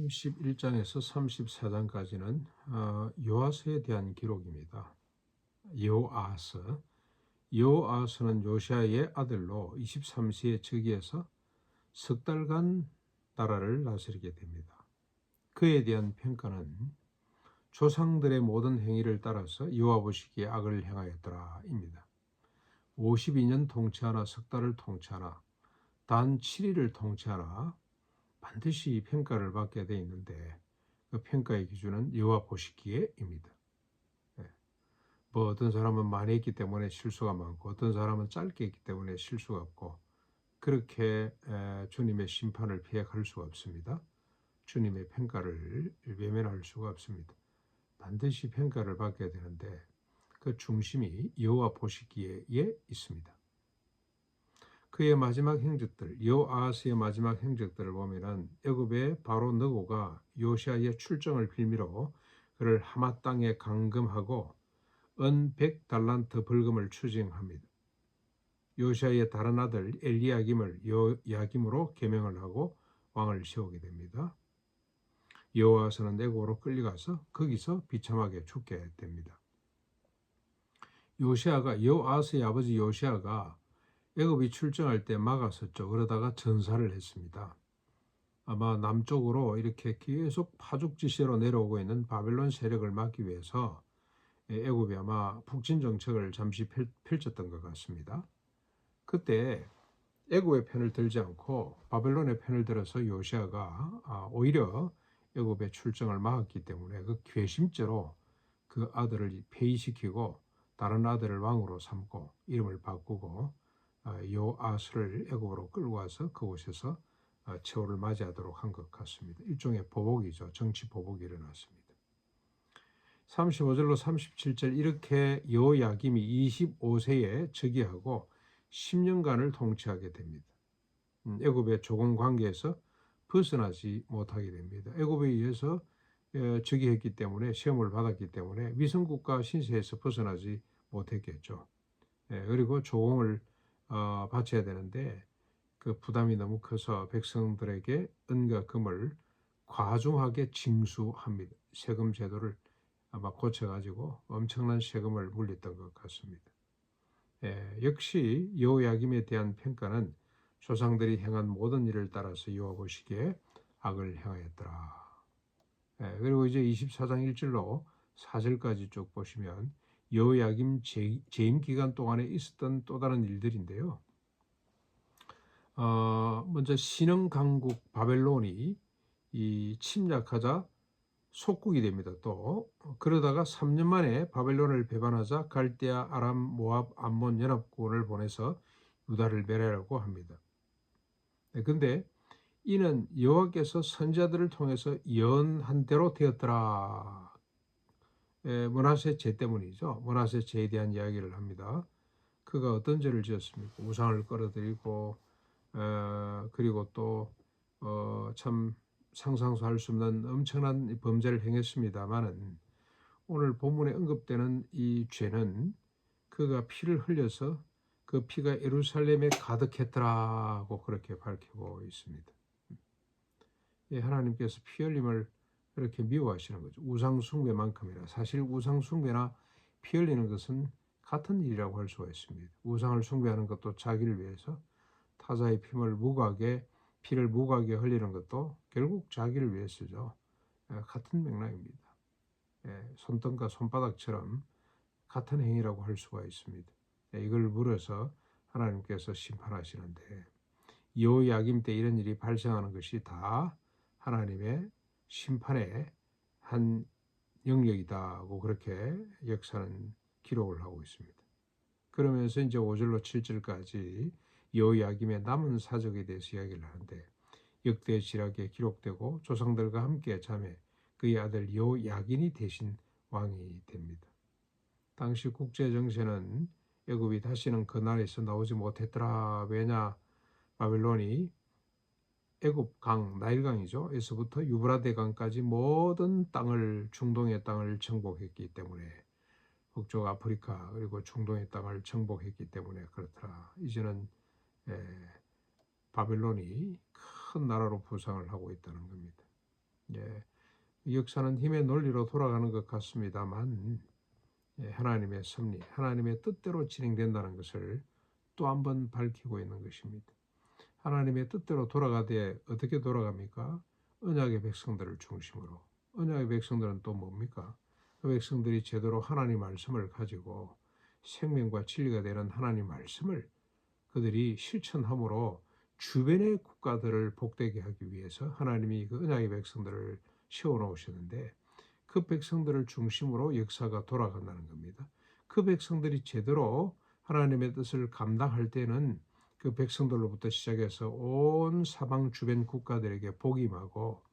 31장에서 34장까지는 요아스에 대한 기록입니다. 요아스는 요시아의 아들로 23세에 즉위해서 석 달간 나라를 다스리게 됩니다. 그에 대한 평가는 조상들의 모든 행위를 따라서 여호와 시기에 악을 행하였더라입니다. 52년 통치하나 석 달을 통치하나 단 7일을 통치하나 반드시 평가를 받게 돼 있는데 그 평가의 기준은 여호와 보시기에입니다. 어떤 사람은 많이 했기 때문에 실수가 많고 어떤 사람은 짧게 했기 때문에 실수가 없고 그렇게 주님의 심판을 피해갈 수가 없습니다. 주님의 평가를 외면할 수가 없습니다. 반드시 평가를 받게 되는데 그 중심이 여호와 보시기에 있습니다. 그의 마지막 행적들, 요아스의 마지막 행적들을 보면은 애굽의 바로 느고가 요시아의 출정을 빌미로 그를 하마 땅에 감금하고 은 100달란트 벌금을 추징합니다. 요시아의 다른 아들 엘리야김을 요야김으로 계명을 하고 왕을 세우게 됩니다. 요아스는 애굽으로 끌려가서 거기서 비참하게 죽게 됩니다. 요아스의 아버지 요시아가 애굽이 출정할 때 막았었죠. 그러다가 전사를 했습니다. 아마 남쪽으로 이렇게 계속 파죽지세로 내려오고 있는 바벨론 세력을 막기 위해서 애굽이 아마 북진 정책을 잠시 펼쳤던 것 같습니다. 그때 애굽의 편을 들지 않고 바벨론의 편을 들어서 요시아가 오히려 애굽의 출정을 막았기 때문에 그 괘씸죄로 그 아들을 폐위시키고 다른 아들을 왕으로 삼고 이름을 바꾸고 요아스를 애굽으로 끌고 와서 그곳에서 최후를 맞이하도록 한 것 같습니다. 일종의 보복이죠. 정치 보복이 일어났습니다. 35절로 37절 이렇게 요야김이 25세에 즉위하고 10년간을 통치하게 됩니다. 애굽의 조공 관계에서 벗어나지 못하게 됩니다. 애굽에 의해서 즉위했기 때문에 시험을 받았기 때문에 위성국가 신세에서 벗어나지 못했겠죠. 그리고 조공을 바쳐야 되는데 그 부담이 너무 커서 백성들에게 은과 금을 과중하게 징수합니다. 세금 제도를 아마 고쳐가지고 엄청난 세금을 물렸던 것 같습니다. 역시 여호야김에 대한 평가는 조상들이 행한 모든 일을 따라서 여호와 보시기에 악을 행하였더라. 그리고 이제 24장 1절로 4절까지 쭉 보시면 여호야김 재임 기간 동안에 있었던 또 다른 일들인데요. 먼저 신흥 강국 바벨론이 침략하자 속국이 됩니다. 또 그러다가 3년 만에 바벨론을 배반하자 갈대아, 아람, 모압, 암몬 연합군을 보내서 유다를 멸하려고 합니다. 근데 이는 여호와께서 선지자들을 통해서 예언한 대로 되었더라. 므낫세 죄 때문이죠. 므낫세 죄에 대한 이야기를 합니다. 그가 어떤 죄를 지었습니까? 우상을 끌어들이고 그리고 또 참 상상도 할 수 없는 엄청난 범죄를 행했습니다마는 오늘 본문에 언급되는 이 죄는 그가 피를 흘려서 그 피가 예루살렘에 가득했더라고 그렇게 밝히고 있습니다. 하나님께서 피 흘림을 그렇게 미워하시는 거죠. 우상 숭배만큼이나 사실 우상 숭배나 피 흘리는 것은 같은 일이라고 할 수가 있습니다. 우상을 숭배하는 것도 자기를 위해서 타자의 피를 무고하게 흘리는 것도 결국 자기를 위해서죠. 같은 맥락입니다. 손등과 손바닥처럼 같은 행위라고 할 수가 있습니다. 이걸 물어서 하나님께서 심판하시는데 여호야김 때 이런 일이 발생하는 것이 다 하나님의 심판의 한 영역이다고 그렇게 역사는 기록을 하고 있습니다. 그러면서 이제 5절로 7절까지 여호야김의 남은 사적에 대해서 이야기를 하는데 역대 지략에 기록되고 조상들과 함께 잠에 그의 아들 여호야긴이 대신 왕이 됩니다. 당시 국제 정세는 애굽이 다시는 그 나라에서 나오지 못했더라. 왜냐? 바벨론이 애굽 강, 나일강이죠. 에서부터 유브라데 강까지 모든 땅을 중동의 땅을 정복했기 때문에 북쪽 아프리카 그리고 중동의 땅을 정복했기 때문에 그렇더라. 이제는 바벨론이 큰 나라로 부상을 하고 있다는 겁니다. 예, 역사는 힘의 논리로 돌아가는 것 같습니다만 하나님의 섭리, 하나님의 뜻대로 진행된다는 것을 또 한 번 밝히고 있는 것입니다. 하나님의 뜻대로 돌아가되 어떻게 돌아갑니까? 언약의 백성들을 중심으로. 언약의 백성들은 또 뭡니까? 그 백성들이 제대로 하나님 말씀을 가지고 생명과 진리가 되는 하나님 말씀을 그들이 실천함으로 주변의 국가들을 복되게 하기 위해서 하나님이 그 언약의 백성들을 세워놓으셨는데 그 백성들을 중심으로 역사가 돌아간다는 겁니다. 그 백성들이 제대로 하나님의 뜻을 감당할 때는 그 백성들로부터 시작해서 온 사방 주변 국가들에게 복이 임하고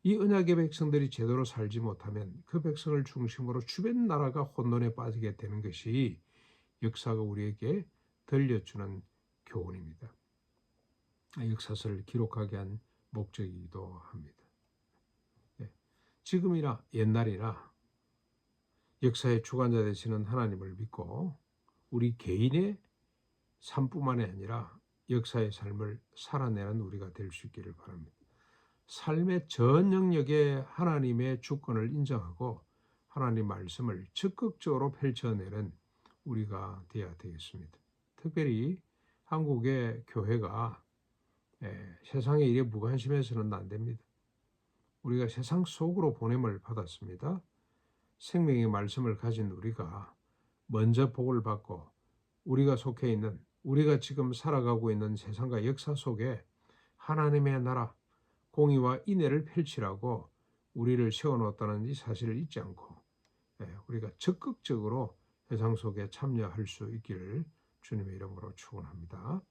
이 언약의 백성들이 제대로 살지 못하면 그 백성을 중심으로 주변 나라가 혼돈에 빠지게 되는 것이 역사가 우리에게 들려주는 교훈입니다. 역사서를 기록하게 한 목적이기도 합니다. 지금이나 옛날이나 역사의 주관자 되시는 하나님을 믿고 우리 개인의 삶뿐만이 아니라 역사의 삶을 살아내는 우리가 될 수 있기를 바랍니다. 삶의 전 영역에 하나님의 주권을 인정하고 하나님 말씀을 적극적으로 펼쳐내는 우리가 되어야 되겠습니다. 특별히 한국의 교회가 세상의 일에 무관심해서는 안 됩니다. 우리가 세상 속으로 보냄을 받았습니다. 생명의 말씀을 가진 우리가 먼저 복을 받고 우리가 속해 있는 우리가 지금 살아가고 있는 세상과 역사 속에 하나님의 나라 공의와 인애를 펼치라고 우리를 세워놓았다는 이 사실을 잊지 않고 우리가 적극적으로 세상 속에 참여할 수 있기를 주님의 이름으로 축원합니다.